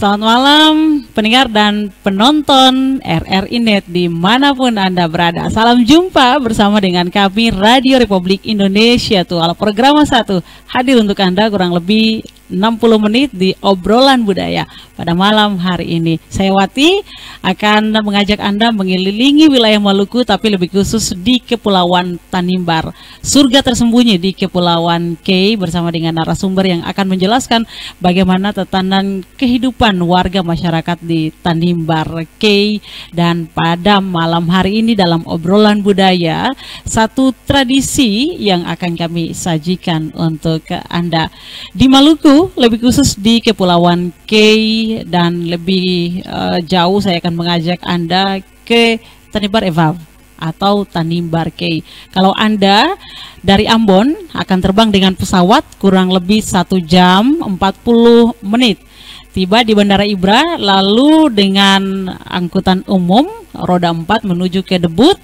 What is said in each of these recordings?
Selamat malam pendengar dan penonton RRI Net dimanapun Anda berada. Salam jumpa bersama dengan kami Radio Republik Indonesia Tual Program 1 hadir untuk Anda kurang lebih 60 menit di obrolan budaya pada malam hari ini. Saya Wati akan mengajak Anda mengelilingi wilayah Maluku, tapi lebih khusus di Kepulauan Tanimbar, surga tersembunyi di Kepulauan Kei, bersama dengan narasumber yang akan menjelaskan bagaimana tatanan kehidupan warga masyarakat di Tanimbar Kei. Dan pada malam hari ini dalam obrolan budaya, satu tradisi yang akan kami sajikan untuk Anda di Maluku, lebih khusus di Kepulauan Kei, dan lebih jauh saya akan mengajak Anda ke Tanimbar Evav atau Tanimbar Kei. Kalau Anda dari Ambon akan terbang dengan pesawat kurang lebih 1 jam 40 menit. Tiba di Bandara Ibra, lalu dengan angkutan umum roda 4 menuju ke Debut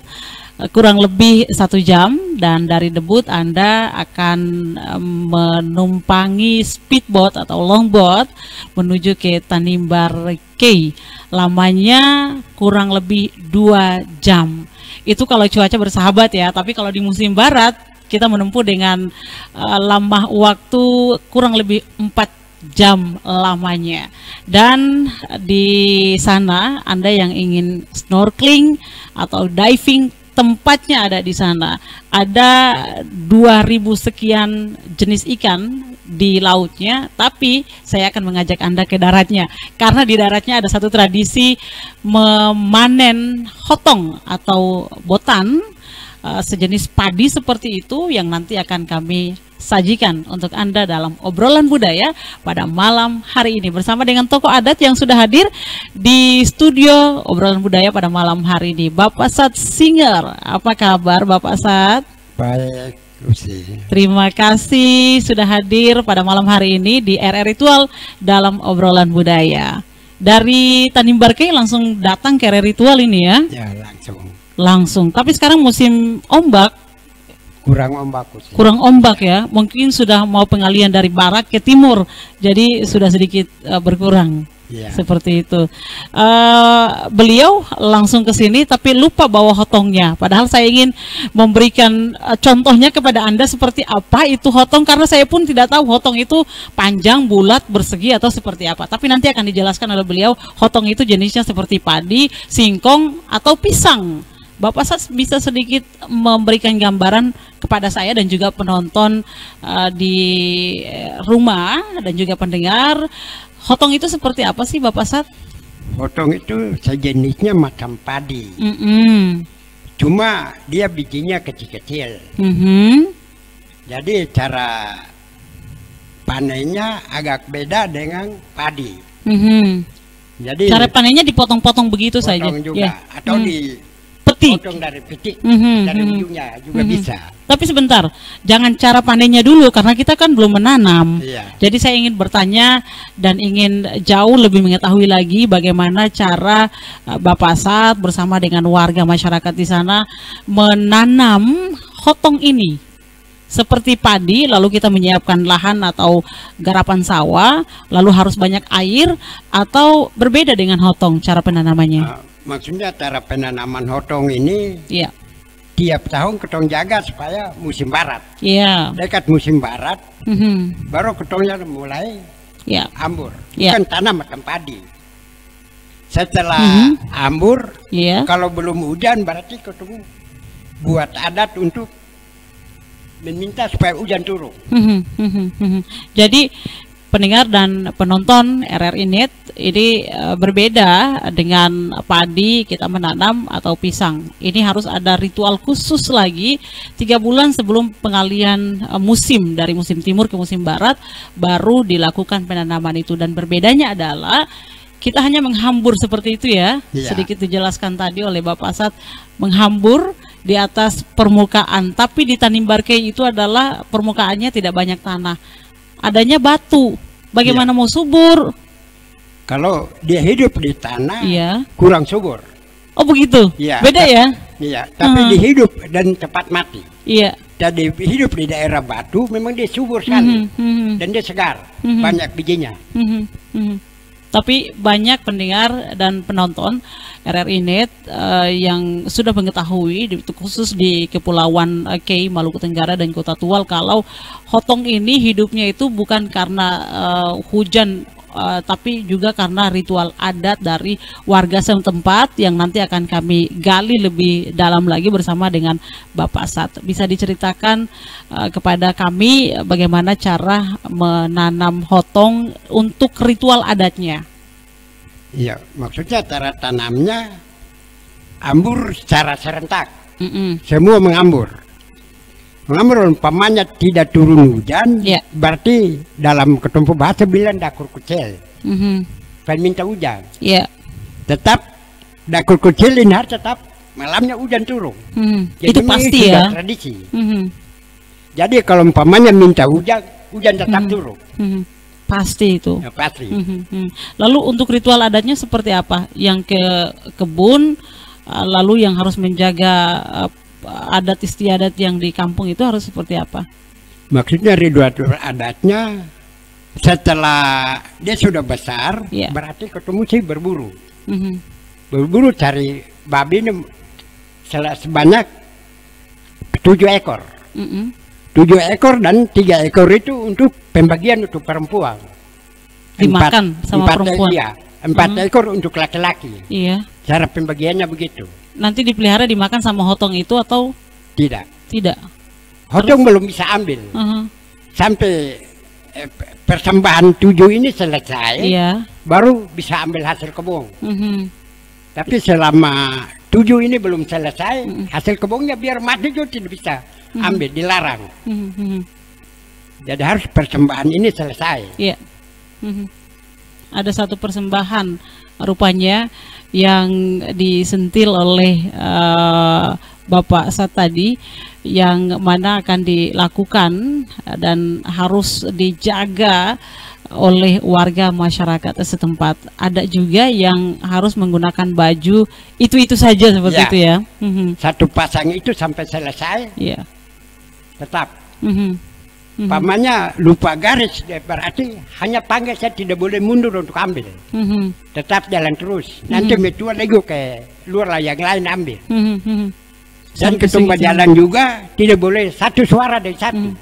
kurang lebih 1 jam, dan dari Debut Anda akan menumpangi speedboat atau longboat menuju ke Tanimbar Kei. Lamanya kurang lebih 2 jam. Itu kalau cuaca bersahabat ya, tapi kalau di musim barat kita menempuh dengan lama waktu kurang lebih 4 jam lamanya. Dan di sana Anda yang ingin snorkeling atau diving, tempatnya ada di sana. Ada 2000 sekian jenis ikan di lautnya, tapi saya akan mengajak Anda ke daratnya, karena di daratnya ada satu tradisi memanen hotong atau botan, sejenis padi seperti itu, yang nanti akan kami sajikan untuk Anda dalam obrolan budaya pada malam hari ini bersama dengan tokoh adat yang sudah hadir di studio obrolan budaya pada malam hari ini. Bapak Sat Singer, apa kabar Bapak Sat? Baik, Lucy. Terima kasih sudah hadir pada malam hari ini di RRI Ritual dalam obrolan budaya. Dari Tanimbar Kei langsung datang ke RRI Ritual ini ya? Ya, langsung. Langsung, tapi sekarang musim ombak. Kurang ombak ya, mungkin sudah mau pengalian dari barat ke timur, jadi sudah sedikit berkurang ya. Seperti itu. Beliau langsung ke sini tapi lupa bawa hotongnya, padahal saya ingin memberikan contohnya kepada Anda seperti apa itu hotong, karena saya pun tidak tahu hotong itu panjang, bulat, bersegi atau seperti apa, tapi nanti akan dijelaskan oleh beliau. Hotong itu jenisnya seperti padi, singkong atau pisang. Bapak Sat bisa sedikit memberikan gambaran kepada saya dan juga penonton di rumah dan juga pendengar, hotong itu seperti apa sih Bapak Sat? Hotong itu sejenisnya macam padi. Cuma dia bijinya kecil-kecil. Jadi cara panennya agak beda dengan padi. Jadi cara panennya dipotong-potong begitu saja juga ya. Atau di potong dari petik, dari ujungnya juga bisa. Tapi sebentar, jangan cara panennya dulu karena kita kan belum menanam. Jadi saya ingin bertanya dan ingin jauh lebih mengetahui lagi bagaimana cara Bapak Sat bersama dengan warga masyarakat di sana menanam hotong ini. Seperti padi, lalu kita menyiapkan lahan atau garapan sawah, lalu harus banyak air, atau berbeda dengan hotong cara penanamannya? Maksudnya cara penanaman hotong ini tiap tahun ketong jaga supaya musim barat. Dekat musim barat, baru ketongnya mulai ambur. Bukan tanam macam padi. Setelah ambur, kalau belum hujan berarti ketong buat adat untuk meminta supaya hujan turun. Jadi pendengar dan penonton RRI Net, ini berbeda dengan padi kita menanam atau pisang. Ini harus ada ritual khusus lagi 3 bulan sebelum pengalian musim dari musim timur ke musim barat, baru dilakukan penanaman itu. Dan berbedanya adalah kita hanya menghambur seperti itu ya. Sedikit dijelaskan tadi oleh Bapak Sat, menghambur di atas permukaan. Tapi di Tanimbar Kei itu adalah permukaannya tidak banyak tanah, adanya batu. Bagaimana mau subur? Kalau dia hidup di tanah, kurang subur. Oh begitu? Beda ya? Iya, tapi dia hidup dan cepat mati. Jadi hidup di daerah batu memang dia subur sekali dan dia segar, banyak bijinya. Tapi banyak pendengar dan penonton RRI Net yang sudah mengetahui, khusus di Kepulauan Kei, Maluku Tenggara dan Kota Tual, kalau hotong ini hidupnya itu bukan karena hujan, tapi juga karena ritual adat dari warga setempat yang nanti akan kami gali lebih dalam lagi bersama dengan Bapak Sat. Bisa diceritakan kepada kami bagaimana cara menanam hotong untuk ritual adatnya? Iya, maksudnya cara tanamnya ambur secara serentak. Semua mengambur. Mengambur umpamanya tidak turun hujan, berarti dalam ketumpu bahasa bilang dakur kecil. Pengen minta hujan. Tetap dakur kecil ini harus tetap malamnya hujan turun. Jadi itu pasti ya. Tradisi. Jadi kalau umpamanya minta hujan, hujan tetap turun. Pasti itu. Ya, pasti. Lalu untuk ritual adatnya seperti apa? Yang ke kebun, lalu yang harus menjaga adat istiadat yang di kampung itu harus seperti apa? Maksudnya ritual adatnya setelah dia sudah besar, berarti ketemu sih berburu. Berburu cari babi ini sebanyak 7 ekor. 7 ekor dan 3 ekor itu untuk pembagian untuk perempuan. Dimakan sama perempuan. 4 ekor untuk laki-laki. Iya. Cara pembagiannya begitu. Nanti dipelihara dimakan sama hotong itu atau tidak? Tidak. Hotong belum bisa ambil. Sampai persembahan 7 ini selesai, baru bisa ambil hasil kebun. Tapi selama 7 ini belum selesai, hasil kebunnya biar mati juga tidak bisa ambil, dilarang. Jadi harus persembahan ini selesai. Ada satu persembahan rupanya yang disentil oleh Bapak Sat tadi, yang mana akan dilakukan dan harus dijaga oleh warga masyarakat setempat. Ada juga yang harus menggunakan baju itu saja seperti itu ya. Satu pasang itu sampai selesai. Tetap. Pamannya lupa garis, berarti hanya panggil, saya tidak boleh mundur untuk ambil. Tetap jalan terus. Nanti metua lagi ke luar yang lain ambil. Dan ketumba jalan juga tidak boleh satu suara dari satu.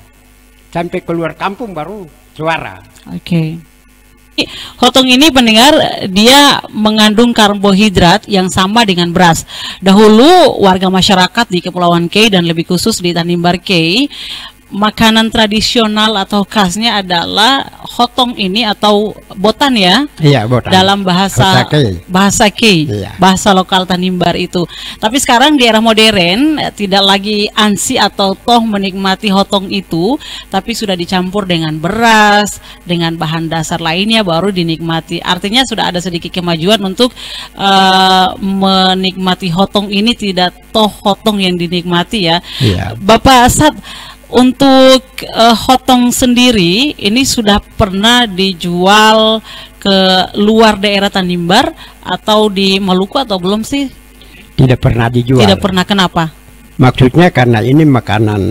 Sampai keluar kampung baru suara. Hotong ini pendengar, dia mengandung karbohidrat yang sama dengan beras. Dahulu warga masyarakat di Kepulauan Kei dan lebih khusus di Tanimbar Kei, makanan tradisional atau khasnya adalah hotong ini atau botan ya. Botan. Dalam bahasa Kei, bahasa lokal Tanimbar itu. Tapi sekarang di era modern tidak lagi ansi atau toh menikmati hotong itu, tapi sudah dicampur dengan beras, dengan bahan dasar lainnya baru dinikmati. Artinya sudah ada sedikit kemajuan untuk menikmati hotong ini, tidak toh hotong yang dinikmati ya. Bapak Sat, untuk hotong sendiri ini sudah pernah dijual ke luar daerah Tanimbar atau di Maluku atau belum sih? Tidak pernah dijual. Tidak pernah, kenapa? Maksudnya karena ini makanan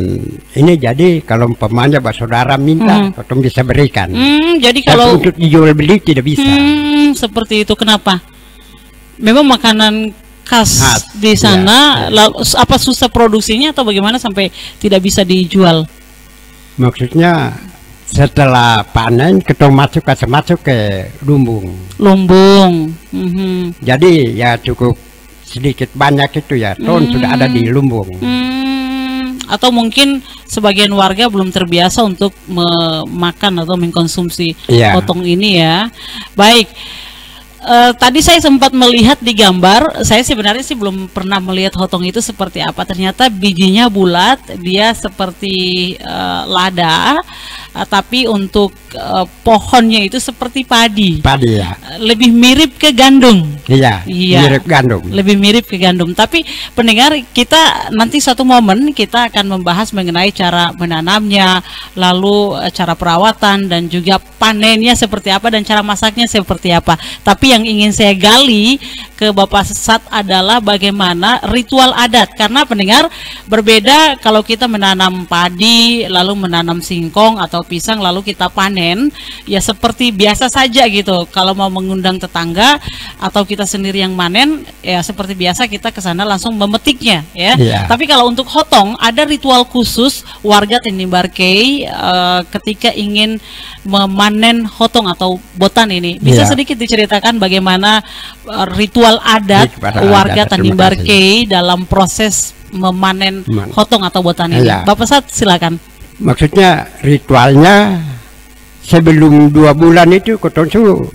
ini, jadi kalau umpamanya saudara minta, hotong bisa berikan. Jadi kalau untuk dijual beli tidak bisa. Seperti itu, kenapa? Memang makanan khas di sana, lalu apa susah produksinya atau bagaimana sampai tidak bisa dijual? Maksudnya setelah panen kita masuk ke lumbung. Jadi ya cukup sedikit banyak itu ya, ton sudah ada di lumbung. Atau mungkin sebagian warga belum terbiasa untuk memakan atau mengkonsumsi potong ini ya. Baik. Tadi saya sempat melihat di gambar, saya sebenarnya sih belum pernah melihat hotong itu seperti apa. Ternyata bijinya bulat, dia seperti lada, tapi untuk pohonnya itu seperti padi. Padi ya. Lebih mirip ke gandum. Iya. Mirip gandum. Lebih mirip ke gandum. Tapi pendengar, kita nanti satu momen kita akan membahas mengenai cara menanamnya, lalu cara perawatan dan juga panennya seperti apa dan cara masaknya seperti apa. Tapi yang ingin saya gali ke Bapak Sat adalah bagaimana ritual adat, karena pendengar berbeda kalau kita menanam padi lalu menanam singkong atau pisang lalu kita panen. panen ya seperti biasa saja gitu. Kalau mau mengundang tetangga atau kita sendiri yang manen ya seperti biasa kita ke sana langsung memetiknya ya. Tapi kalau untuk hotong ada ritual khusus warga Tanimbar Kei ketika ingin memanen hotong atau botan ini. Bisa sedikit diceritakan bagaimana ritual adat warga Tanimbar Kei dalam proses memanen hotong atau botan ini. Bapak Sat, silakan. Maksudnya ritualnya sebelum 2 bulan itu Kotonsu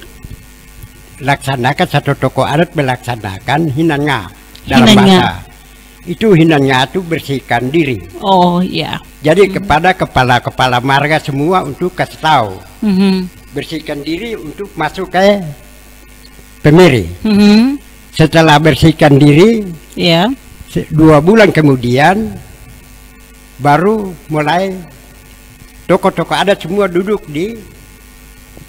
laksanakan satu tokoh adat melaksanakan hinanga dalam bahasa. Itu hinanga itu bersihkan diri. Oh iya. Jadi kepada kepala-kepala marga semua untuk kasih tahu. Bersihkan diri untuk masuk ke pemiri. Setelah bersihkan diri, 2 bulan kemudian baru mulai tokoh-tokoh adat semua duduk di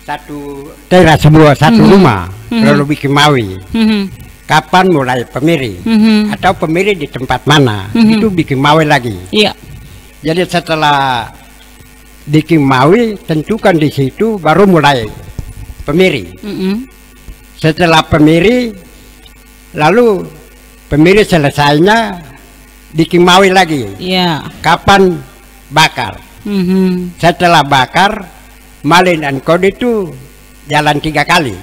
satu teras semua, satu rumah, lalu bikin mawi. Kapan mulai pemiri atau pemiri di tempat mana, itu bikin mawi lagi. Jadi setelah bikin mawi tentukan di situ baru mulai pemiri. Setelah pemiri lalu pemiri selesainya bikin mawi lagi. Kapan bakar. Setelah bakar malin dan kode itu jalan 3 kali.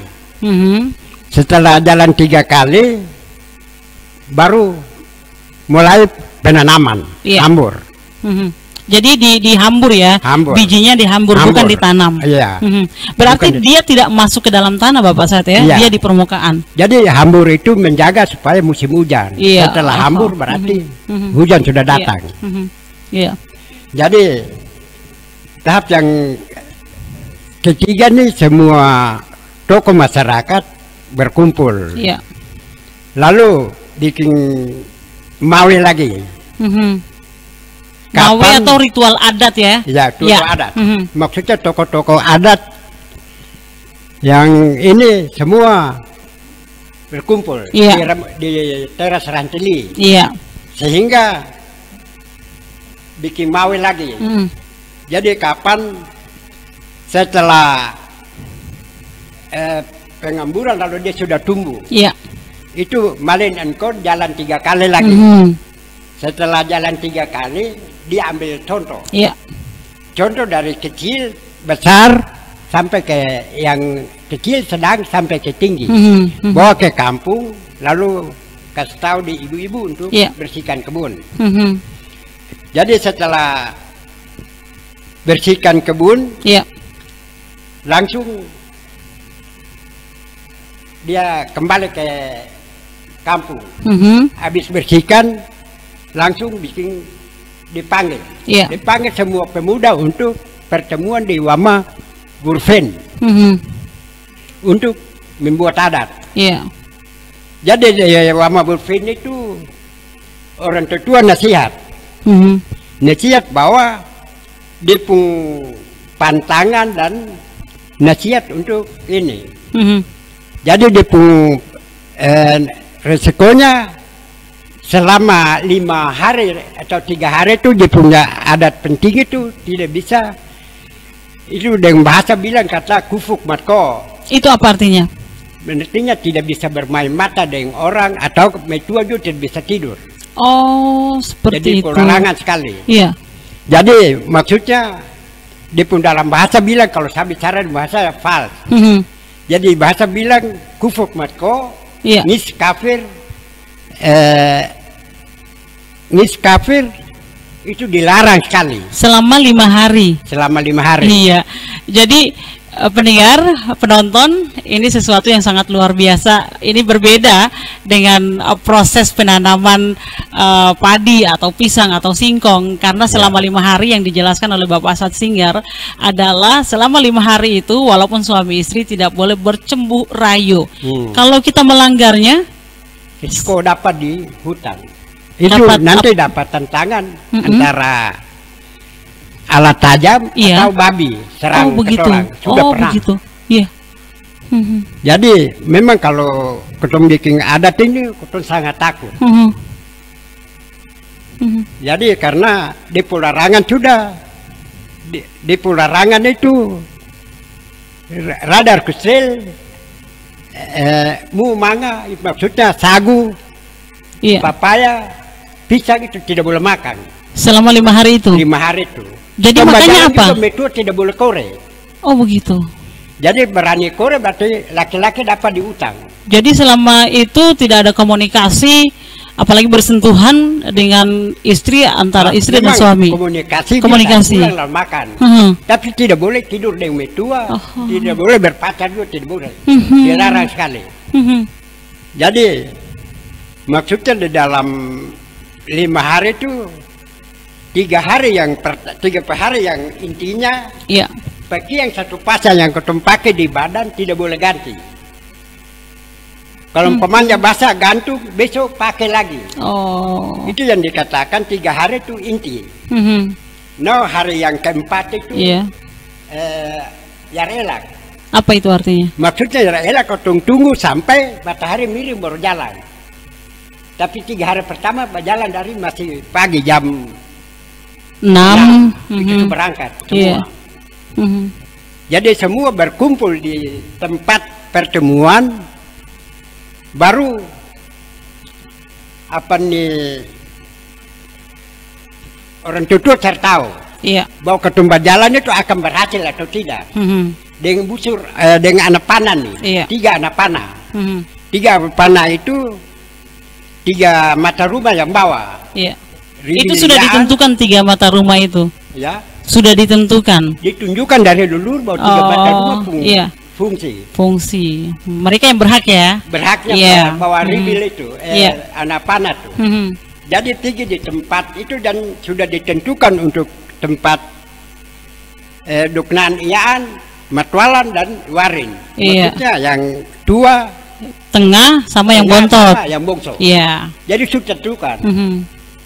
Setelah jalan 3 kali baru mulai penanaman. Hambur. Jadi dihambur ya, bijinya dihambur, bukan ditanam. Berarti bukan dia tidak masuk ke dalam tanah Bapak Sat ya, dia di permukaan. Jadi hambur itu menjaga supaya musim hujan. Setelah hambur berarti hujan sudah datang. Jadi tahap yang ketiga nih semua tokoh masyarakat berkumpul. Lalu bikin mawi lagi. Mawi atau ritual adat ya? Ritual adat. Maksudnya tokoh-tokoh adat yang ini semua berkumpul di teras Rantili. Sehingga bikin mawi lagi. Jadi kapan setelah pengamburan lalu dia sudah tumbuh. Itu malin engkau jalan 3 kali lagi. Setelah jalan 3 kali dia ambil contoh. Contoh dari kecil, besar sampai ke yang kecil, sedang sampai ke tinggi. Bawa ke kampung lalu kasih tahu di ibu-ibu untuk bersihkan kebun. Jadi setelah bersihkan kebun, langsung dia kembali ke kampung. Habis bersihkan langsung bikin dipanggil. Dipanggil semua pemuda untuk pertemuan di Wama Burfen. Untuk membuat adat. Jadi di Wama Burfen itu orang tua nasihat. Nasihat bahwa dia pun pantangan dan nasihat untuk ini. Jadi dia pun resikonya selama 5 hari atau 3 hari itu dia punya adat penting itu tidak bisa. Itu dengan bahasa bilang kata kufuk matko. Itu apa artinya? Artinya tidak bisa bermain mata dengan orang atau metua juga tidak bisa tidur. Oh, seperti jadi itu. Jadi larangan sekali. Jadi maksudnya dia pun dalam bahasa bilang, kalau saya bicara di bahasa fals. Jadi bahasa bilang kufuk matko, nis kafir. Nis kafir itu dilarang sekali selama 5 hari. Jadi pendengar, penonton, ini sesuatu yang sangat luar biasa. Ini berbeda dengan proses penanaman padi atau pisang atau singkong, karena selama 5 hari yang dijelaskan oleh Bapak Sat Singgar adalah selama 5 hari itu walaupun suami istri tidak boleh bercembu rayu. Kalau kita melanggarnya, risiko dapat di hutan. Itu nanti dapat tantangan antara alat tajam atau babi serang ketolak. Sudah pernah. Jadi memang kalau ketemu bikin adat ini ketemu sangat takut. Jadi karena di pelarangan sudah di pelarangan itu radar kusel, manga maksudnya sagu, papaya, pisang itu tidak boleh makan. Selama 5 hari itu? 5 hari itu. Jadi makanya apa? Itu tidak boleh kore. Oh begitu. Jadi berani kore berarti laki-laki dapat diutang. Jadi selama itu tidak ada komunikasi, apalagi bersentuhan dengan istri, antara istri dan suami. Komunikasi. Makan. Tapi tidak boleh tidur dengan metua, tidak boleh berpacar juga, tidak boleh. Dilarang sekali. Jadi maksudnya di dalam 5 hari itu 3 hari yang intinya. Iya. Pakaian satu pasang yang ketemu pakai di badan tidak boleh ganti. Kalau umpamanya basah gantung, besok pakai lagi. Oh. Itu yang dikatakan 3 hari itu inti. No, hari yang keempat itu ya relak. Apa itu artinya? Maksudnya ya relak, tunggu sampai matahari miring baru jalan. Tapi 3 hari pertama berjalan dari masih pagi jam 6. Itu berangkat semua. Jadi semua berkumpul di tempat pertemuan, baru apa nih orang tutur tahu bahwa ketumbar jalan itu akan berhasil atau tidak. Dengan busur, dengan anak panah nih, 3 anak panah. 3 panah itu 3 mata rumah yang bawa. Itu sudah ditentukan 3 mata rumah itu. Ya. Sudah ditentukan. Ditunjukkan dari dulu bahwa 3 mata rumah fungsi. Mereka yang berhak ya. Berhaknya bawa ribil itu, anak panah tuh. Jadi 3 di tempat itu dan sudah ditentukan untuk tempat Duknan Iyaan, Matwalan dan Warin. Maksudnya yang 2 tengah sama yang bontot. Yang bongso. Iya. Jadi sudah ditentukan.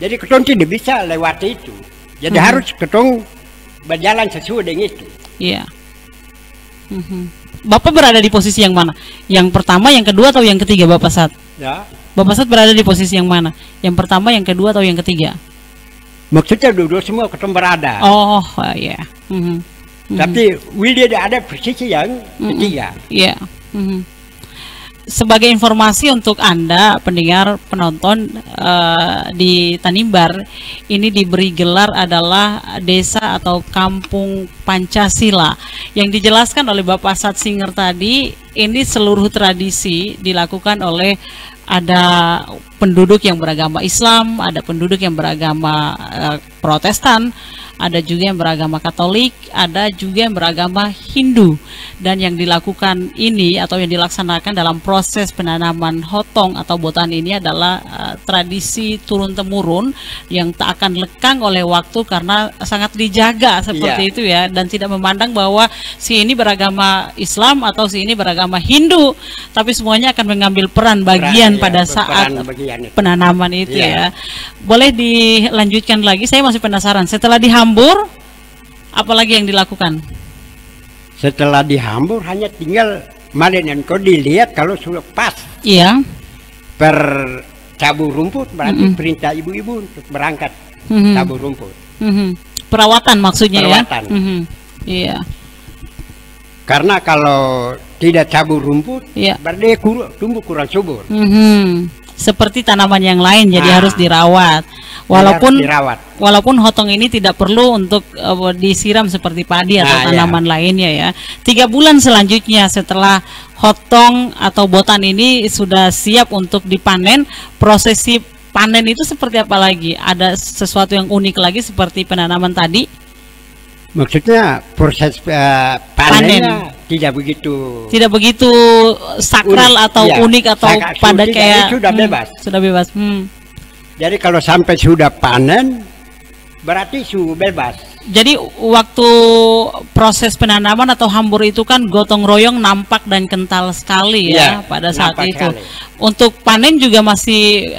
Jadi ketong tidak bisa lewati itu. Jadi harus ketong berjalan sesuai dengan itu. Iya. Bapak berada di posisi yang mana? Yang pertama, yang kedua, atau yang ketiga, Bapak Sat? Ya. Bapak Sat berada di posisi yang mana? Yang pertama, yang kedua, atau yang ketiga? Maksudnya dua-dua semua ketong berada. Oh, iya. Tapi Willy ada posisi yang ketiga. Iya. Sebagai informasi untuk Anda pendengar penonton di Tanimbar, ini diberi gelar adalah desa atau kampung Pancasila. Yang dijelaskan oleh Bapak Sat Singer tadi, ini seluruh tradisi dilakukan oleh ada penduduk yang beragama Islam, ada penduduk yang beragama Protestan, ada juga yang beragama Katolik, ada juga yang beragama Hindu. Dan yang dilakukan ini atau yang dilaksanakan dalam proses penanaman hotong atau botan ini adalah tradisi turun-temurun yang tak akan lekang oleh waktu karena sangat dijaga seperti itu ya, dan tidak memandang bahwa si ini beragama Islam atau si ini beragama Hindu, tapi semuanya akan mengambil peran bagian pada saat penanaman itu ya. Boleh dilanjutkan lagi, saya masih penasaran. Setelah dihambur, apalagi yang dilakukan? Setelah dihambur hanya tinggal malin dan kau dilihat kalau sudah pas. Iya. Per cabur rumput berarti perintah ibu-ibu untuk berangkat cabur rumput. Perawatan maksudnya. Perawatan. Iya. Karena kalau tidak cabur rumput, berarti tumbuh kurang subur. Seperti tanaman yang lain, jadi harus dirawat. Walaupun hotong ini tidak perlu untuk disiram seperti padi atau tanaman lainnya ya. 3 bulan selanjutnya setelah hotong atau botan ini sudah siap untuk dipanen, prosesi panen itu seperti apa lagi? Ada sesuatu yang unik lagi seperti penanaman tadi? Maksudnya proses panennya tidak begitu sakral unik, atau unik atau padat kayak sudah bebas. Sudah bebas. Jadi kalau sampai sudah panen berarti sudah bebas. Jadi waktu proses penanaman atau hambur itu kan gotong royong nampak dan kental sekali ya pada saat itu. Sekali. Untuk panen juga masih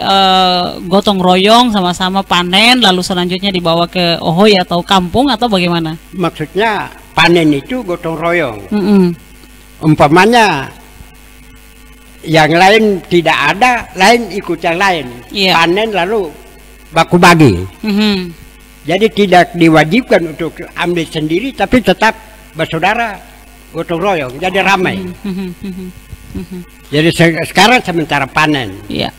gotong royong sama-sama panen, lalu selanjutnya dibawa ke Ohoy atau kampung atau bagaimana? Maksudnya panen itu gotong royong. Umpamanya yang lain tidak ada, lain ikut yang lain. Panen lalu baku bagi. Jadi tidak diwajibkan untuk ambil sendiri, tapi tetap bersaudara gotong royong, jadi ramai. Jadi sekarang sementara panen. Iya.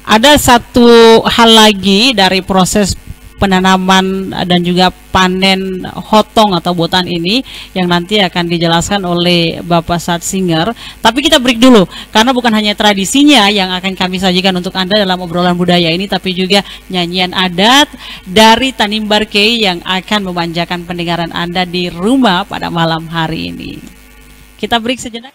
Ada satu hal lagi dari proses penanaman dan juga panen hotong atau botan ini yang nanti akan dijelaskan oleh Bapak Satsinger. Tapi kita break dulu karena bukan hanya tradisinya yang akan kami sajikan untuk Anda dalam obrolan budaya ini, tapi juga nyanyian adat dari Tanimbar Kei yang akan memanjakan pendengaran Anda di rumah pada malam hari ini. Kita break sejenak.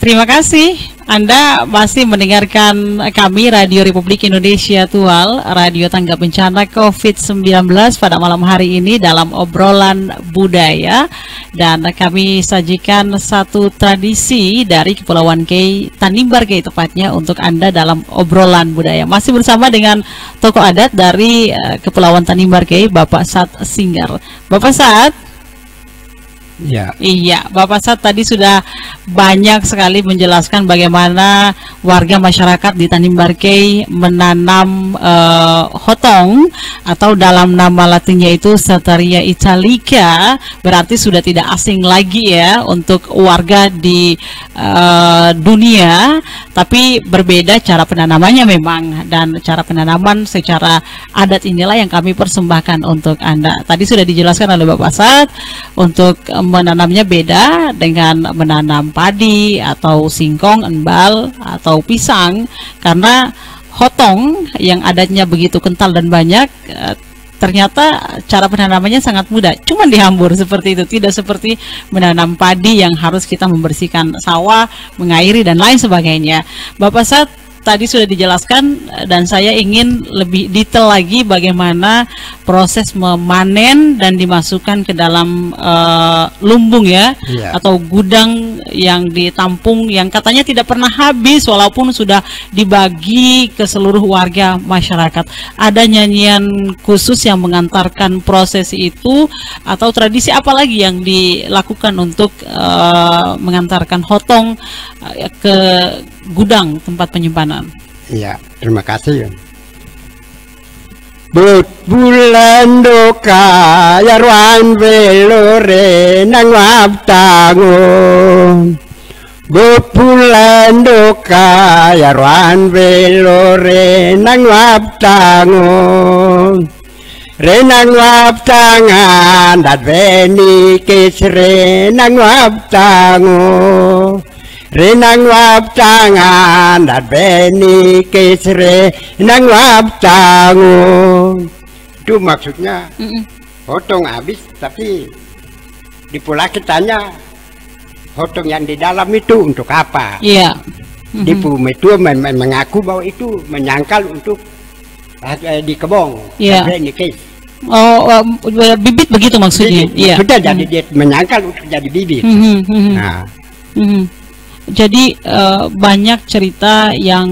Terima kasih. Anda masih mendengarkan kami Radio Republik Indonesia Tual, Radio Tanggap Bencana COVID-19 pada malam hari ini dalam obrolan budaya, dan kami sajikan satu tradisi dari Kepulauan Kei, Tanimbar Kei tepatnya, untuk Anda dalam obrolan budaya. Masih bersama dengan tokoh adat dari Kepulauan Tanimbar Kei, Bapak Sat Singgar. Bapak Sat. Ya. Iya, Bapak Sat tadi sudah banyak sekali menjelaskan bagaimana warga masyarakat di Tanimbar Kei menanam hotong, atau dalam nama latinnya itu Setaria italica, berarti sudah tidak asing lagi ya untuk warga di dunia, tapi berbeda cara penanamannya memang, dan cara penanaman secara adat inilah yang kami persembahkan untuk Anda. Tadi sudah dijelaskan oleh Bapak Sat, untuk menanamnya beda dengan menanam padi atau singkong, embal, atau pisang, karena hotong yang adatnya begitu kental dan banyak, ternyata cara penanamannya sangat mudah, cuma dihambur seperti itu, tidak seperti menanam padi yang harus kita membersihkan sawah, mengairi, dan lain sebagainya. Bapak Sat tadi sudah dijelaskan, dan saya ingin lebih detail lagi bagaimana proses memanen dan dimasukkan ke dalam lumbung ya, atau gudang yang ditampung, yang katanya tidak pernah habis walaupun sudah dibagi ke seluruh warga masyarakat. Ada nyanyian khusus yang mengantarkan proses itu, atau tradisi apa lagi yang dilakukan untuk mengantarkan hotong ke gudang tempat penyimpanan? Iya, terima kasih. Bulan doka yarwan velore nang waptango. Bulan doka yarwan velore nang waptango. Renang waptangan dat veni kesre nang waptango. Renang waptangan dat beni kesre nang waptango. Itu maksudnya hotong habis, tapi di pula kitanya hotong yang di dalam itu untuk apa? Iya. Di pula itu mengaku bahwa itu menyangkal untuk di kebong. Iya. Bibit begitu maksudnya. Iya. Sudah jadi dia menyangkal untuk jadi bibit. Nah. Jadi banyak cerita yang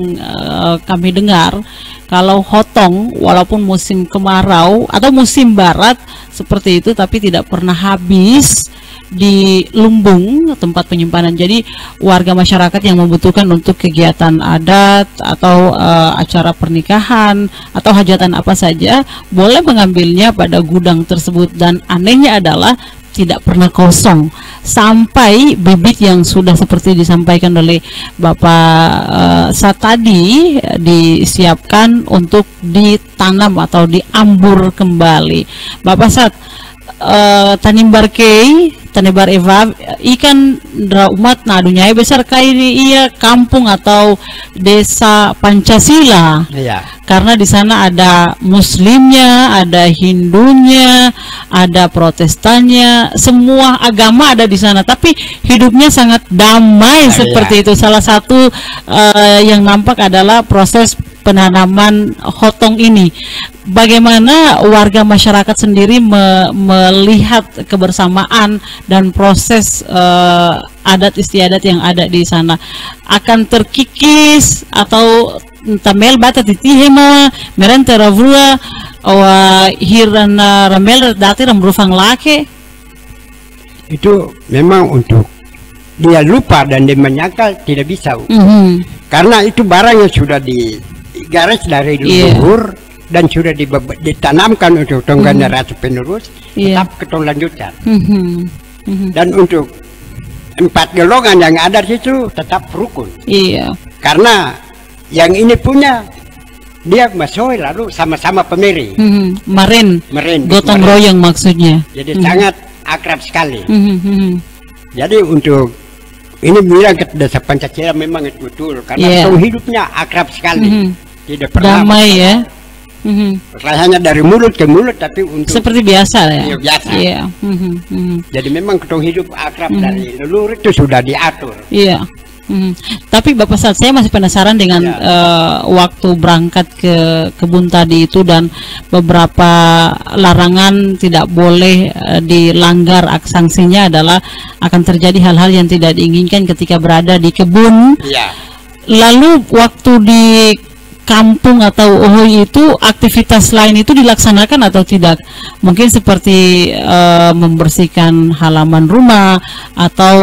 kami dengar, kalau hotong walaupun musim kemarau atau musim barat seperti itu, tapi tidak pernah habis di lumbung tempat penyimpanan. Jadi warga masyarakat yang membutuhkan untuk kegiatan adat atau acara pernikahan atau hajatan apa saja boleh mengambilnya pada gudang tersebut, dan anehnya adalah tidak pernah kosong sampai bibit yang sudah seperti disampaikan oleh Bapak Sat tadi disiapkan untuk ditanam atau diambur kembali. Bapak Sat, Tanimbar Kei, Tanimbar Eva, ikan umat nah dunia besar kayak iya kampung atau desa Pancasila. Iya. Karena di sana ada Muslimnya, ada Hindunya, ada Protestannya, semua agama ada di sana. Tapi hidupnya sangat damai seperti itu. Salah satu yang nampak adalah proses penanaman hotong ini. Bagaimana warga masyarakat sendiri melihat kebersamaan dan proses adat istiadat yang ada di sana? Akan terkikis atau tamel bata titihema meren teravua awa hirana ramel dati rambrufang lake? Itu memang untuk dia lupa dan dia menyangkal tidak bisa. Karena itu barang yang sudah digaris dari leluhur dan sudah ditanamkan untuk generasi penerus, tetap ketong lanjutkan. Dan untuk 4 golongan yang ada di situ tetap rukun. Karena yang ini punya dia masoi lalu sama-sama pemeri. Meren gotong royong maksudnya. Jadi sangat akrab sekali. Jadi untuk ini bilang ke desa Pancasila memang itu betul, karena hidupnya akrab sekali. Tidak pernah damai ya. Hanya dari mulut ke mulut, tapi untuk seperti biasa ya. Iya, biasa. Jadi memang ketong hidup akrab dari leluhur itu sudah diatur. Tapi Bapak Ustadz, saya masih penasaran dengan waktu berangkat ke kebun tadi itu dan beberapa larangan tidak boleh dilanggar. Sanksinya adalah akan terjadi hal-hal yang tidak diinginkan ketika berada di kebun. Lalu waktu di kampung atau Ohoy itu aktivitas lain itu dilaksanakan atau tidak? Mungkin seperti membersihkan halaman rumah atau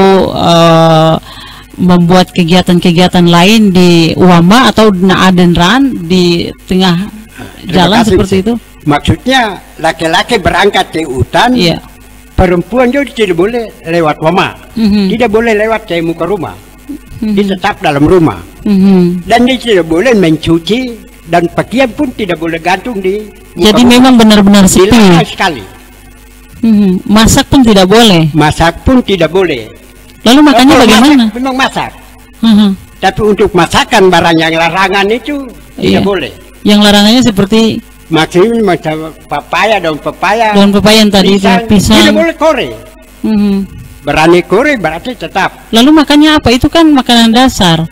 membuat kegiatan-kegiatan lain di Uwama atau Naadenran di tengah jalan seperti itu? Maksudnya laki-laki berangkat ke hutan, perempuan juga tidak boleh lewat Uwama, tidak boleh lewat ke muka rumah, dia tetap dalam rumah. Dan dia tidak boleh mencuci dan pakaian pun tidak boleh gantung di muka Jadi rumah. memang benar-benar sepi. Dilarang sekali. Masak pun tidak boleh. Masak pun tidak boleh. Lalu makannya bagaimana? Masak, memang masak. Tapi untuk masakan barang yang larangan itu tidak boleh. Yang larangannya seperti maksudnya macam papaya, daun pepaya. Daun pepaya yang tadi pisang. Tidak boleh kore. Berani kore berarti tetap. Lalu makannya apa? Itu kan makanan dasar.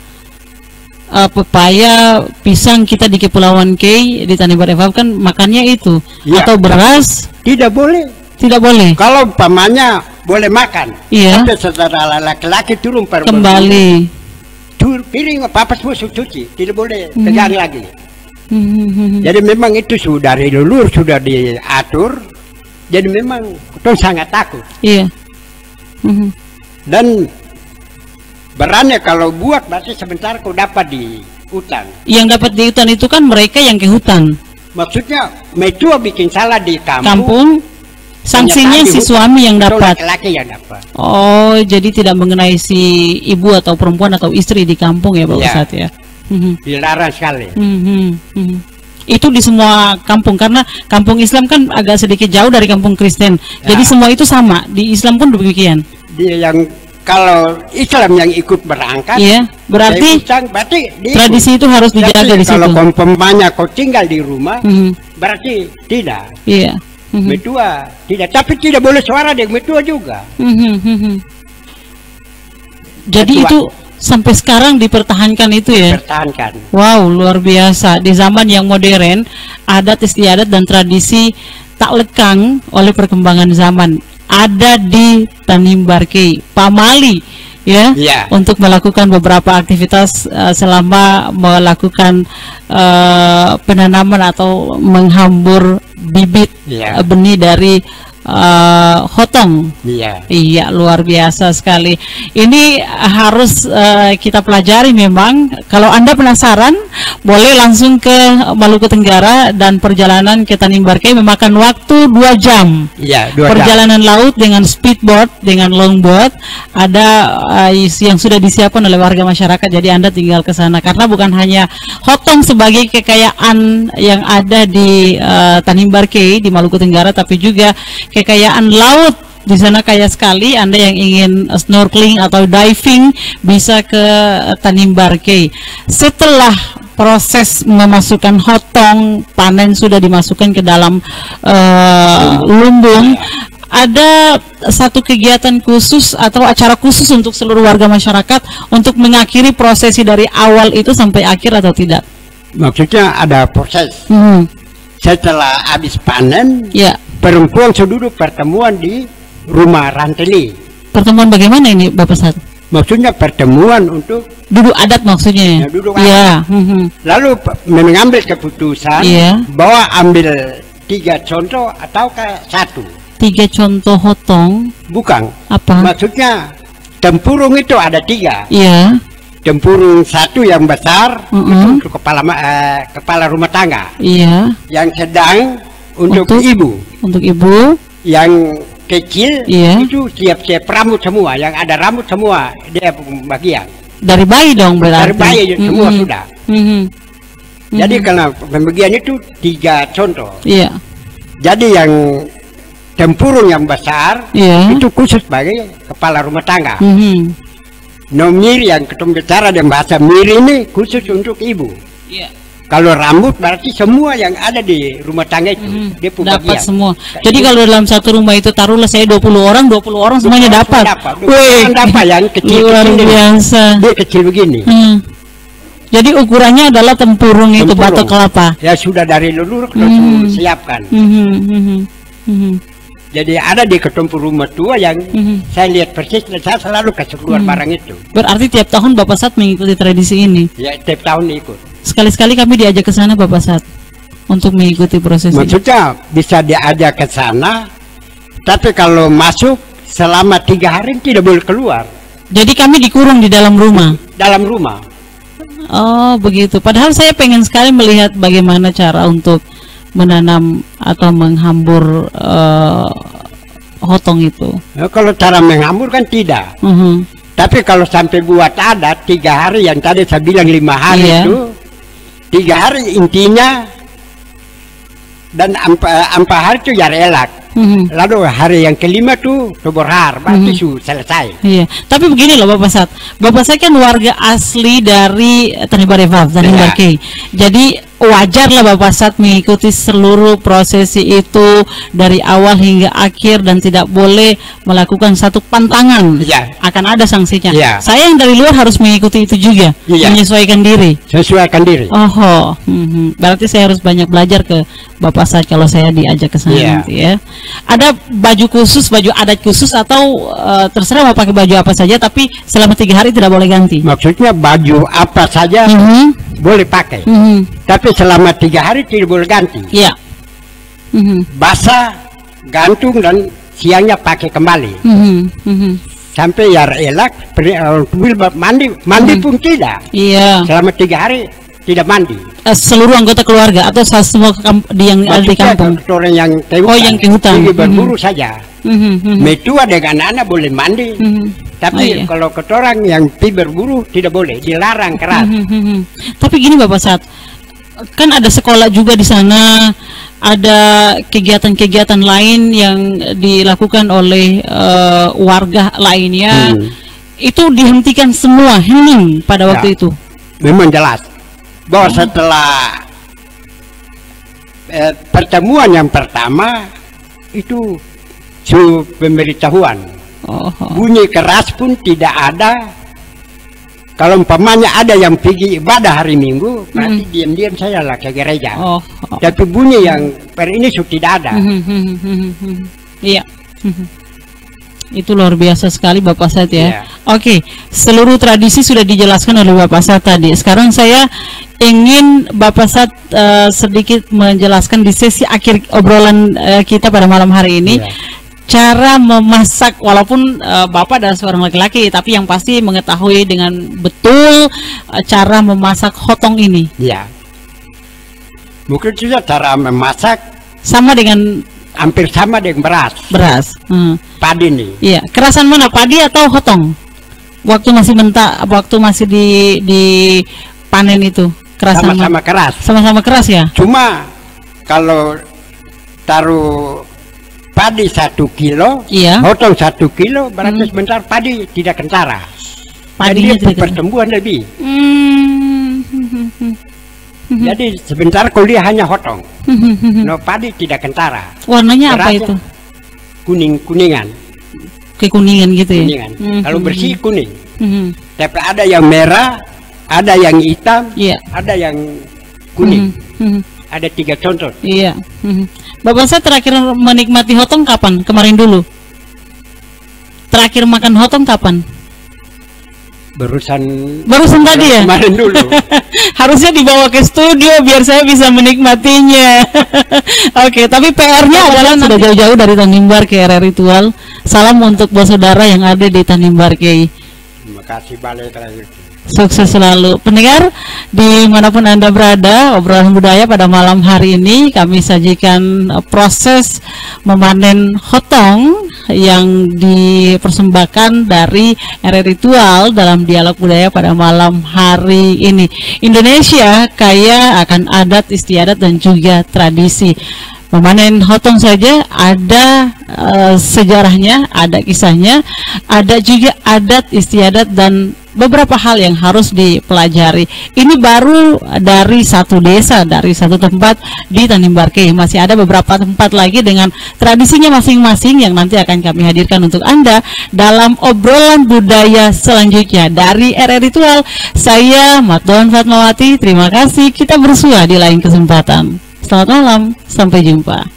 Pepaya, pisang kita di Kepulauan Kei di Tanimbar Evap kan makannya itu. Atau beras? Tidak boleh. Tidak boleh. Kalau umpamanya boleh makan, tapi setelah laki-laki turun kembali piring apa semua cuci, tidak boleh pegang lagi. Jadi memang itu sudah dari dulu sudah diatur. Jadi memang kita sangat takut. Dan berani kalau buat berarti sebentar kau dapat di hutan. Yang dapat di hutan itu kan mereka yang ke hutan. Maksudnya metua bikin salah di kampung. Sanksinya si suami yang dapat. Laki-laki yang dapat. Oh, jadi tidak mengenai si ibu atau perempuan atau istri di kampung ya Pak Ustadz ya. Dilarang sekali. Itu di semua kampung karena kampung Islam kan agak sedikit jauh dari kampung Kristen. Jadi semua itu sama. Di Islam pun demikian. Dia yang kalau Islam yang ikut berangkat, berarti tradisi itu harus dijaga di situ. Kalau umpamanya kau tinggal di rumah, berarti tidak. Metua tidak, tapi tidak boleh suara deh metua juga. Jadi metua. Itu sampai sekarang dipertahankan itu ya? Dipertahankan. Wow, luar biasa. Di zaman yang modern, adat istiadat dan tradisi tak lekang oleh perkembangan zaman. Ada di Tanimbar Kei, Pamali untuk melakukan beberapa aktivitas selama melakukan penanaman atau menghambur bibit benih dari hotong. Iya, luar biasa sekali. Ini harus kita pelajari memang. Kalau Anda penasaran, boleh langsung ke Maluku Tenggara dan perjalanan ke Tanimbar Kei memakan waktu 2 jam. 2 perjalanan jam. Laut dengan speedboat, dengan longboat, ada yang sudah disiapkan oleh warga masyarakat. Jadi Anda tinggal ke sana karena bukan hanya hotong sebagai kekayaan yang ada di Tanimbar Kei di Maluku Tenggara, tapi juga kekayaan laut di sana kaya sekali. Anda yang ingin snorkeling atau diving bisa ke Tanimbar Kei. Setelah proses memasukkan hotong, panen sudah dimasukkan ke dalam lumbung, ada satu kegiatan khusus atau acara khusus untuk seluruh warga masyarakat untuk mengakhiri prosesi dari awal itu sampai akhir atau tidak? Maksudnya ada proses. Setelah habis panen, perempuan sudah pertemuan di rumah Ranteli. Pertemuan bagaimana ini Bapak Ustadz? Maksudnya pertemuan untuk duduk adat maksudnya. Duduk adat. Lalu mengambil keputusan bahwa ambil 3 contoh ataukah 1. 3 contoh hotong? Bukan. Apa? Maksudnya tempurung itu ada 3. Tempurung 1 yang besar untuk kepala rumah tangga. Yang sedang untuk ibu. Untuk ibu. Yang kecil itu siap-siap rambut semua, yang ada rambut semua dia bagian. Dari bayi dong berarti. Dari bayi semua sudah. Jadi karena pembagian itu 3 contoh. Jadi yang tempurung yang besar itu khusus bagi kepala rumah tangga. Nomir yang ketemu bicara dan bahasa mir ini khusus untuk ibu. Kalau rambut berarti semua yang ada di rumah tangga itu dia dapat semua. Jadi kalau dalam satu rumah itu taruhlah saya 20 orang semuanya dapat. Wih, dapat yang kecil luar biasa. Dia kecil begini. Jadi ukurannya adalah tempurung itu batok kelapa. Ya sudah dari leluhur siapkan. Jadi ada di ketempur rumah tua yang saya lihat persis dan saya selalu kasih keluar barang itu. Berarti tiap tahun Bapak Sat mengikuti tradisi ini? Ya, tiap tahun ikut. Sekali-sekali kami diajak ke sana Bapak Sat untuk mengikuti proses ini. Maksudnya bisa diajak ke sana, tapi kalau masuk selama 3 hari tidak boleh keluar. Jadi kami dikurung di dalam rumah? Dalam rumah. Oh begitu. Padahal saya pengen sekali melihat bagaimana cara untuk menanam atau menghambur hotong itu. Ya, kalau cara menghambur kan tidak. Tapi kalau sampai buat adat 3 hari yang tadi saya bilang 5 hari itu 3 hari intinya, dan 4 hari itu ya relak. Lalu hari yang kelima tuh toborhar, berarti selesai. Iya. Tapi begini loh Bapak Sat, Bapak Sat kan warga asli dari Tanimbar Revav, Tanimbar Kei. Jadi wajar lah Bapak Sat mengikuti seluruh prosesi itu dari awal hingga akhir dan tidak boleh melakukan satu pantangan. Akan ada sanksinya. Saya yang dari luar harus mengikuti itu juga, menyesuaikan diri. Sesuaikan diri. Berarti saya harus banyak belajar ke Bapak Sat kalau saya diajak ke sana nanti ya. Ada baju khusus, baju adat khusus atau terserah mau pakai baju apa saja, tapi selama 3 hari tidak boleh ganti. Maksudnya baju apa saja boleh pakai, tapi selama 3 hari tidak boleh ganti. Iya. Basah, gantung, dan siangnya pakai kembali. Sampai ya elak, mandi pun tidak. Iya. Selama 3 hari tidak mandi. Seluruh anggota keluarga atau semua yang ada di kampung? Orang yang ke hutan. Oh, yang ke hutan. Berburu saja. Metua dengan anak boleh mandi. Tapi kalau ketorang yang pergi berburu tidak boleh, dilarang keras. Tapi gini Bapak Sat, kan ada sekolah juga di sana, ada kegiatan-kegiatan lain yang dilakukan oleh warga lainnya. Itu dihentikan semua, hening pada waktu itu. Memang jelas bahwa setelah pertemuan yang pertama itu pemberitahuan, bunyi keras pun tidak ada. Kalau umpamanya ada yang pergi ibadah hari Minggu, berarti diam-diam saya lah ke gereja. Tapi bunyi yang per ini sudah tidak ada. Iya. Itu luar biasa sekali Bapak Sat ya. Oke, seluruh tradisi sudah dijelaskan oleh Bapak Sat tadi. Sekarang saya ingin Bapak Sat sedikit menjelaskan di sesi akhir obrolan kita pada malam hari ini, cara memasak, walaupun Bapak adalah seorang laki-laki, tapi yang pasti mengetahui dengan betul cara memasak hotong ini. Iya. Mungkin juga cara memasak sama dengan, hampir sama dengan beras. Padi nih. Iya. Kerasan mana, padi atau hotong? Waktu masih mentah, waktu masih di panen itu. Sama-sama keras. Sama-sama keras ya. Cuma kalau taruh padi 1 kilo, hotong 1 kilo, berarti sebentar padi tidak kentara. Padinya dia pertumbuhan lebih. Jadi sebentar kuliah hanya hotong. No, padi tidak kentara. Warnanya apa itu? Kuningan. Kekuningan gitu ya. Kuningan. Kalau bersih kuning. Tapi ada yang merah, ada yang hitam, ada yang kuning. Ada 3 contoh. Iya. Bapak saya terakhir menikmati hotong kapan? Kemarin dulu. Terakhir makan hotong kapan? Barusan tadi ya? Kemarin dulu. Harusnya dibawa ke studio biar saya bisa menikmatinya. Oke, tapi PR-nya adalah sudah jauh-jauh dari Tanimbar ke RR Ritual. Salam untuk bos saudara yang ada di Tanimbar Kei. Terima kasih balik lagi. Sukses selalu. Pendengar dimanapun Anda berada, obrolan budaya pada malam hari ini kami sajikan proses memanen hotong yang dipersembahkan dari RR Ritual dalam dialog budaya pada malam hari ini. Indonesia kaya akan adat istiadat dan juga tradisi. Memanen hotong saja ada sejarahnya, ada kisahnya, ada juga adat istiadat dan beberapa hal yang harus dipelajari. Ini baru dari satu desa, dari satu tempat di Tanimbar Kei. Masih ada beberapa tempat lagi dengan tradisinya masing-masing yang nanti akan kami hadirkan untuk Anda dalam obrolan budaya selanjutnya dari RR Ritual. Saya Maton Fatmawati, terima kasih. Kita bersua di lain kesempatan. Selamat malam, sampai jumpa.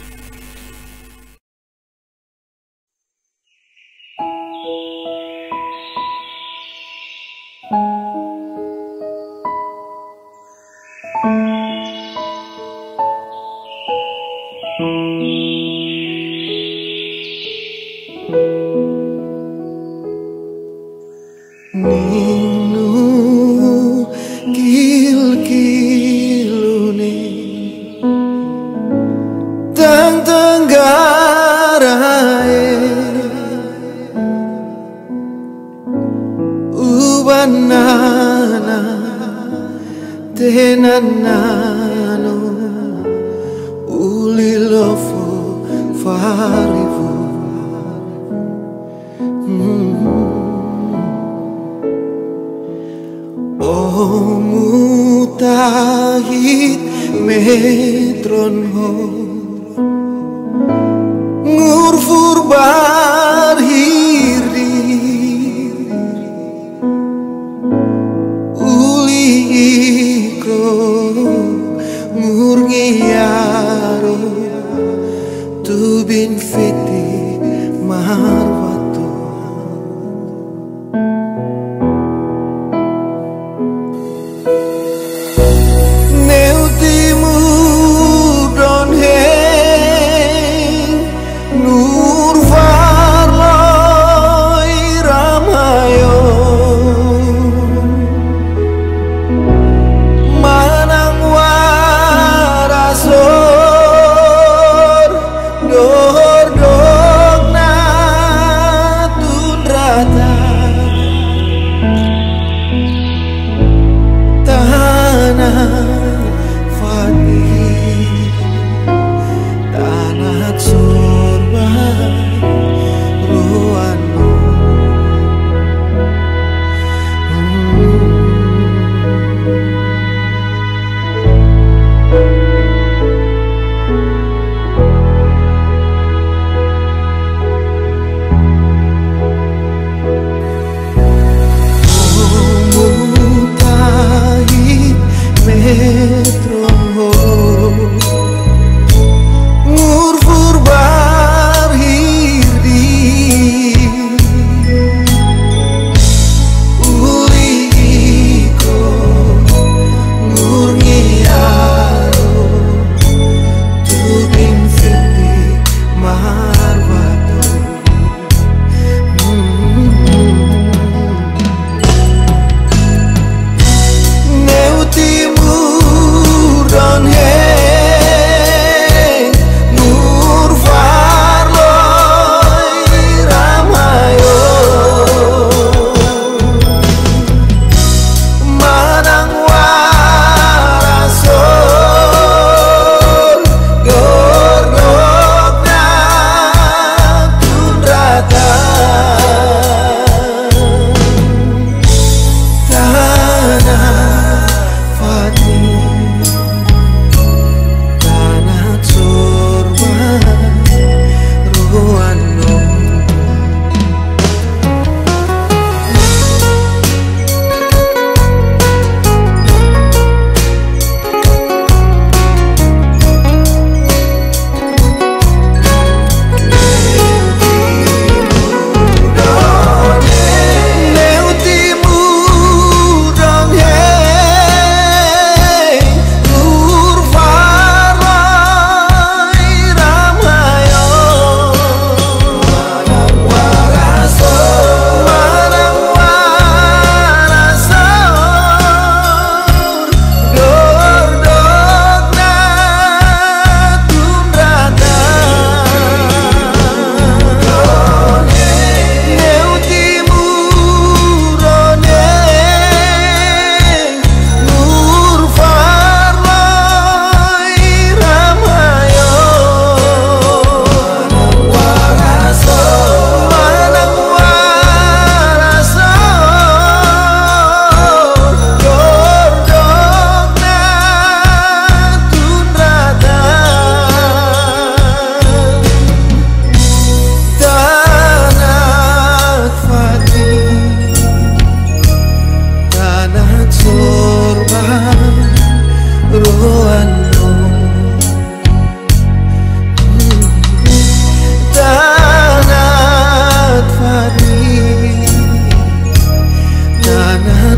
Tenanano ulilofo farivo O mutahit metronho ngurfur barhiri ngurngiyaro tubin fiti marwato neutimu don heng nur farloi ramayo Dor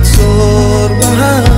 sorbahan